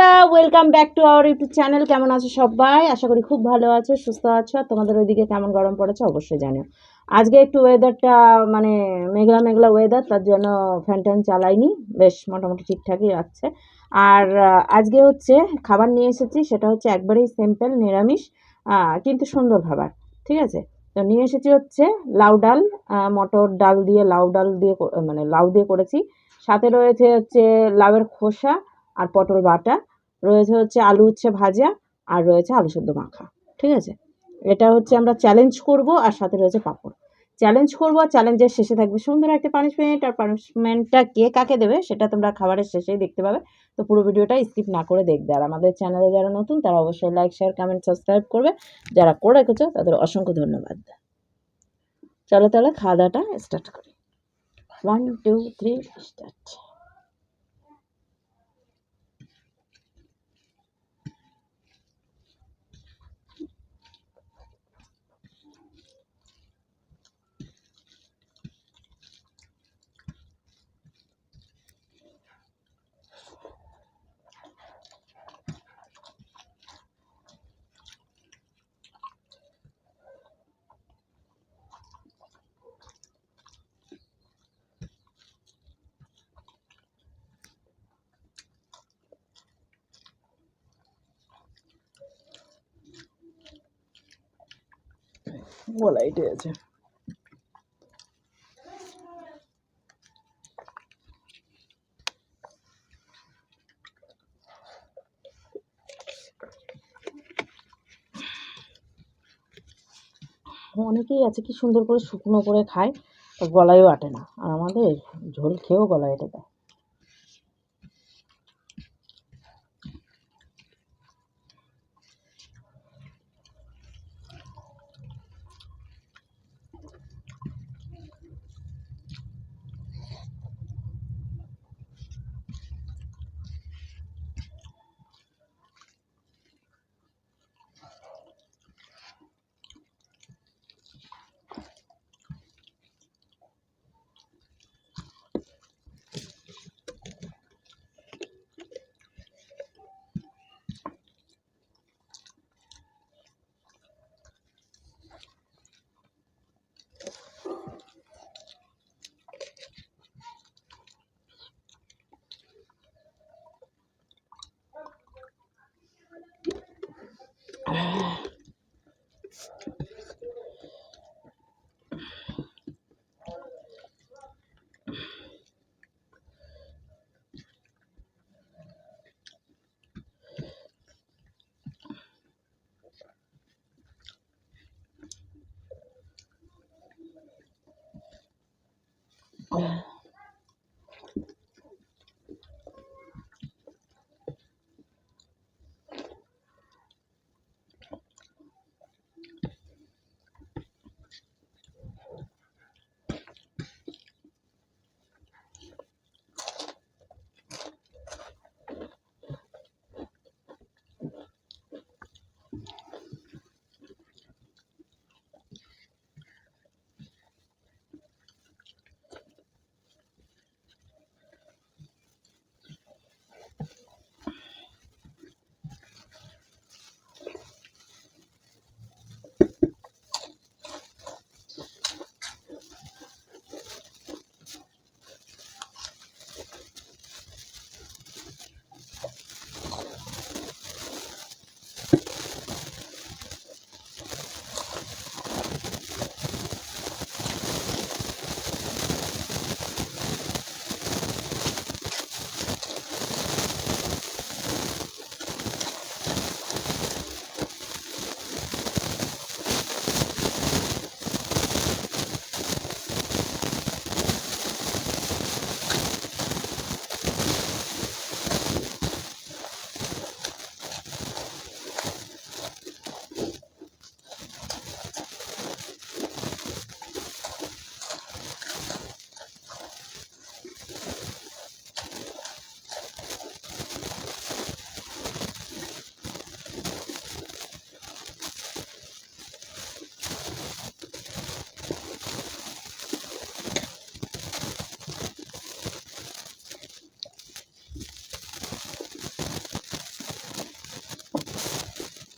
বন্ধুরা, welcome back to our YouTube channel. কেমন আছো সবাই? আশা করি খুব ভালো আছো, সুস্থ আছো। আর তোমাদের ওইদিকে কেমন গরম পড়েছে অবশ্যই জানিও। আজকে একটু ওয়েদারটা মানে মেঘলা মেঘলা ওয়েদার, তার জন্য ফ্যান ট্যান চালাইনি, বেশ মোটামুটি ঠিকঠাকই যাচ্ছে। আর আজকে হচ্ছে খাবার নিয়ে এসেছি, সেটা হচ্ছে একবারেই সিম্পল নিরামিষ, কিন্তু সুন্দর খাবার। ঠিক আছে, তো নিয়ে এসেছি হচ্ছে লাউ ডাল, মটর ডাল দিয়ে লাউ ডাল দিয়ে মানে লাউ দিয়ে করেছি। সাথে রয়েছে হচ্ছে লাউয়ের খোসা আর পটল বাটা, রয়েছে হচ্ছে আলু উচ্ছে ভাজা, আর রয়েছে আলু সেদ্ধ মাখা। ঠিক আছে, এটা হচ্ছে আমরা চ্যালেঞ্জ করব, আর সাথে রয়েছে পাঁপড়। চ্যালেঞ্জ করব, আর চ্যালেঞ্জের শেষে থাকবে সুন্দর একটা পানিশমেন্ট। আর পানিশমেন্টটা কে কাকে দেবে সেটা তোমরা খাবারের শেষেই দেখতে পাবে। তো পুরো ভিডিওটা স্কিপ না করে দেখবে। আর আমাদের চ্যানেলে যারা নতুন তারা অবশ্যই লাইক শেয়ার কমেন্ট সাবস্ক্রাইব করবে। যারা করে রেখেছো তাদের অসংখ্য ধন্যবাদ। চলো তাহলে খাওয়া দাওয়াটা স্টার্ট করি। 1 2 3 স্টার্ট। বলাই আছে। অনেকেই আছে কি সুন্দর করে শুকনো করে খায়, গলায়ও আটে না। আর আমাদের ঝোল খেয়েও গলায় এঁটে দেয়।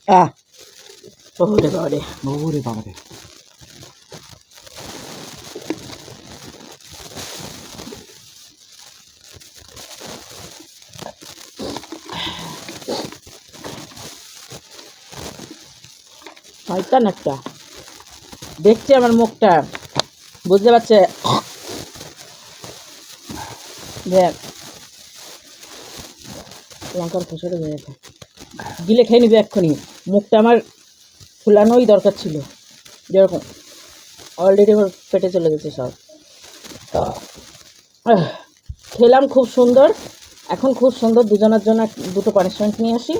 আহ ওরে বাবারে ওরে বাবারে শয়তান একটা দেখছে আমার মুখটা বুঝতে পারছে যে লঙ্কার খোসাটা হয়ে গেছে গিলে খেয়ে নিবে এক্ষুনি মুখটা আমার ফুলানোই দরকার ছিল যেরকম অলরেডি আমার পেটে চলে গেছে সব খেলাম খুব সুন্দর এখন খুব সুন্দর দুজনের জন্য দুটো পানিশমেন্ট নিয়ে আসি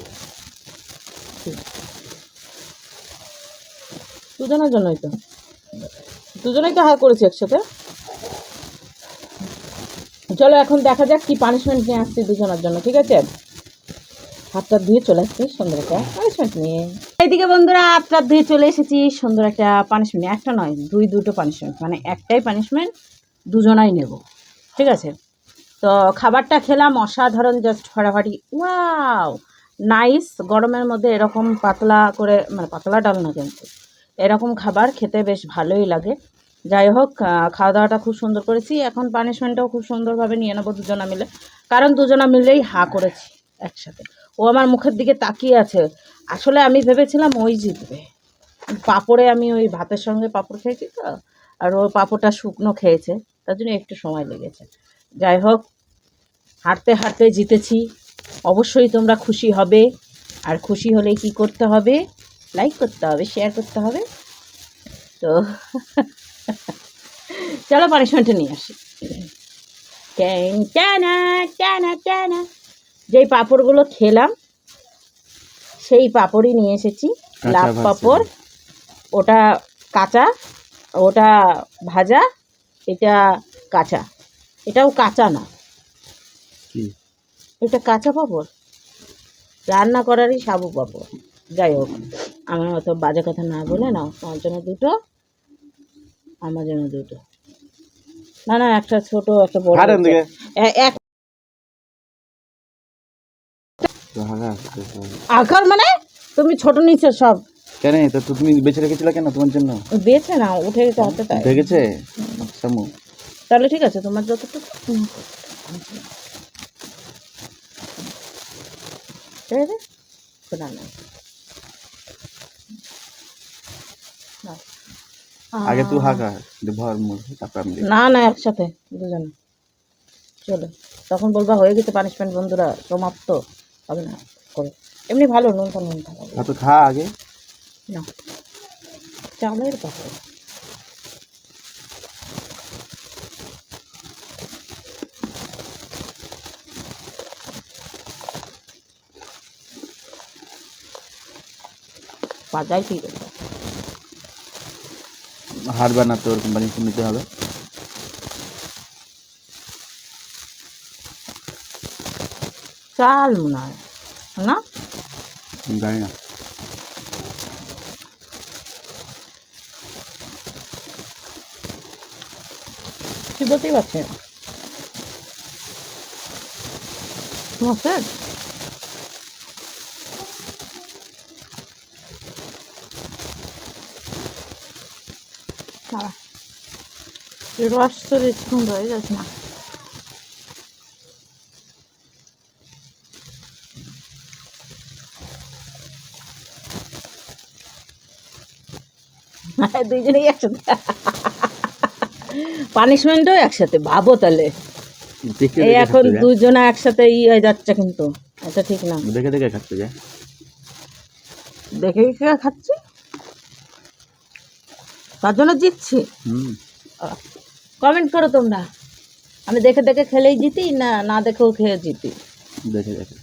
দুজনের জন্যই তো দুজনেই তো হার করেছি একসাথে চলো এখন দেখা যাক কি পানিশমেন্ট নিয়ে আসছি দুজনের জন্য ঠিক আছে হাতটা ধুয়ে চলে আসছি সুন্দর একটা পানিশমেন্ট নিয়ে এইদিকে বন্ধুরা হাতটা ধুয়ে চলে এসেছি সুন্দর একটা পানিশমেন্ট একটা নয় দুটো পানিশমেন্ট মানে একটাই পানিশমেন্ট দুজনাই নেব ঠিক আছে তো খাবারটা খেলাম অসাধারণ জাস্ট ফাটাফাটি ওয়াও নাইস গরমের মধ্যে এরকম পাতলা করে মানে পাতলা ডাল না কিন্তু এরকম খাবার খেতে বেশ ভালোই লাগে যাই হোক খাওয়া দাওয়াটা খুব সুন্দর করেছি এখন পানিশমেন্টটাও খুব সুন্দরভাবে নিয়ে নেবো দুজনা মিলে কারণ দুজনা মিলেই করেছি একসাথে ও আমার মুখের দিকে তাকিয়ে আছে আসলে আমি ভেবেছিলাম ওই জিতবে পাঁপড়ে আমি ওই ভাতের সঙ্গে পাঁপড় খেয়েছি তো আর ও পাঁপড়টা শুকনো খেয়েছে তার জন্য একটু সময় লেগেছে যাই হোক হাঁটতে হাঁটতে জিতেছি অবশ্যই তোমরা খুশি হবে আর খুশি হলে কি করতে হবে লাইক করতে হবে শেয়ার করতে হবে তো চলো পানিশমেন্টটা নিয়ে আসি যেই পাঁপড়গুলো খেলাম সেই পাঁপড়ই নিয়ে এসেছি লাভ পাঁপড় ওটা কাঁচা ওটা ভাজা এটা কাঁচা এটাও কাঁচা না এটা কাঁচা পাঁপড় রান্না করারই সাবু পাঁপড় যাই হোক আমার অত বাজে কথা না বলে নাও তোমার জন্য দুটো আমার জন্য দুটো না না একটা ছোট একটা বড় এক আকার মানে তুমি ছোট নিচ্ছ সব কেন তো তুমি বেঁচে রেখেছিলে কেন তোমার জন্য বেছে না উঠে গেছে হাতে তাই দেখেছে সামু তাহলে ঠিক আছে তোমার যতটুকু ঠিক আছে না না আগে তুই হাঁকা ভর মুখ তারপর আমি না না একসাথে দুজনে চলো তখন বলবা হয়ে গেছে পানিশমেন্ট বন্ধুরা সমাপ্ত হবে না করো এমনি ভালো নুন থাকা তো খা আগে না চালের পাপড় বাজাই ঠিক আছে হারবা না তোর কোম্পানি নিতে হবে চাল মনে হয় না জানি না কি বলতেই পারছে রস তো সুন্দর হয়ে যাচ্ছে না দুইজনেই একসাথে পানিশমেন্টও একসাথে ভাবো তাহলে এই এখন দুজনে একসাথে হয়ে যাচ্ছে কিন্তু এটা ঠিক না দেখে দেখে খাচ্ছে যা দেখে দেখে খাচ্ছি তার জন্য জিতছি কমেন্ট করো তোমরা আমি দেখে দেখে খেলেই জিতি না না দেখেও খেয়ে জিতি দেখে দেখে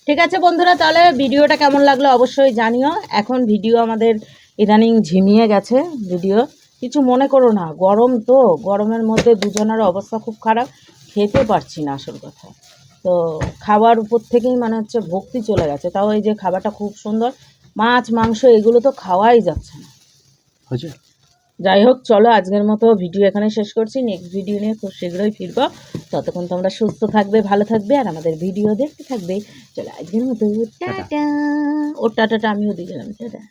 ঠিক আছে বন্ধুরা তাহলে ভিডিওটা কেমন লাগলো অবশ্যই জানিও এখন ভিডিও আমাদের ইদানিং ঝিমিয়ে গেছে ভিডিও কিছু মনে করো না গরম তো গরমের মধ্যে দুজনের অবস্থা খুব খারাপ খেতে পারছি না আসল কথা তো খাবার উপর থেকেই মানে হচ্ছে ভক্তি চলে গেছে তাও এই যে খাবারটা খুব সুন্দর মাছ মাংস এগুলো তো খাওয়াই যাচ্ছে না যাই হোক, চলো আজকের মতো ভিডিও এখানে শেষ করছি। নেক্সট ভিডিও নিয়ে খুব শীঘ্রই ফিরবো। ততক্ষণ তোমরা সুস্থ থাকবে, ভালো থাকবে, আর আমাদের ভিডিও দেখতে থাকবে। চলো আজকের মতো টাটা। ওর টাটাটা আমিও দিয়ে গেলাম, টাটা।